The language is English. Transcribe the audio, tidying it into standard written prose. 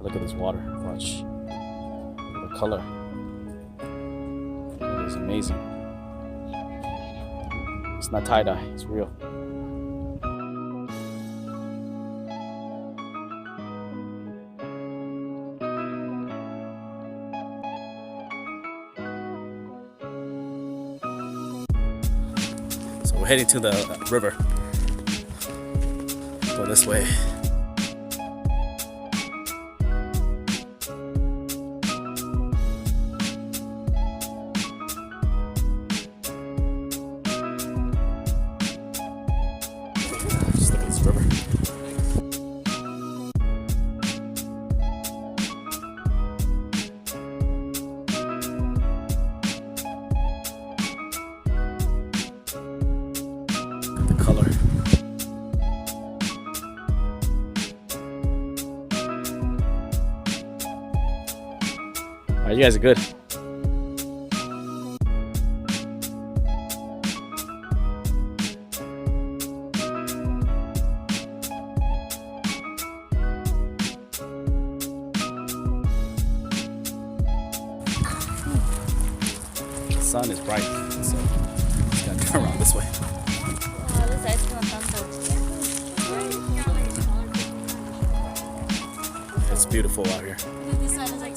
Look at this water. Watch the color. It is amazing. It's not tie-dye, it's real. So we're heading to the river. Go this way. Just look at this river. The color. Alright, you guys are good. The sun is bright, so just gotta turn around this way. It's beautiful out here. This side is like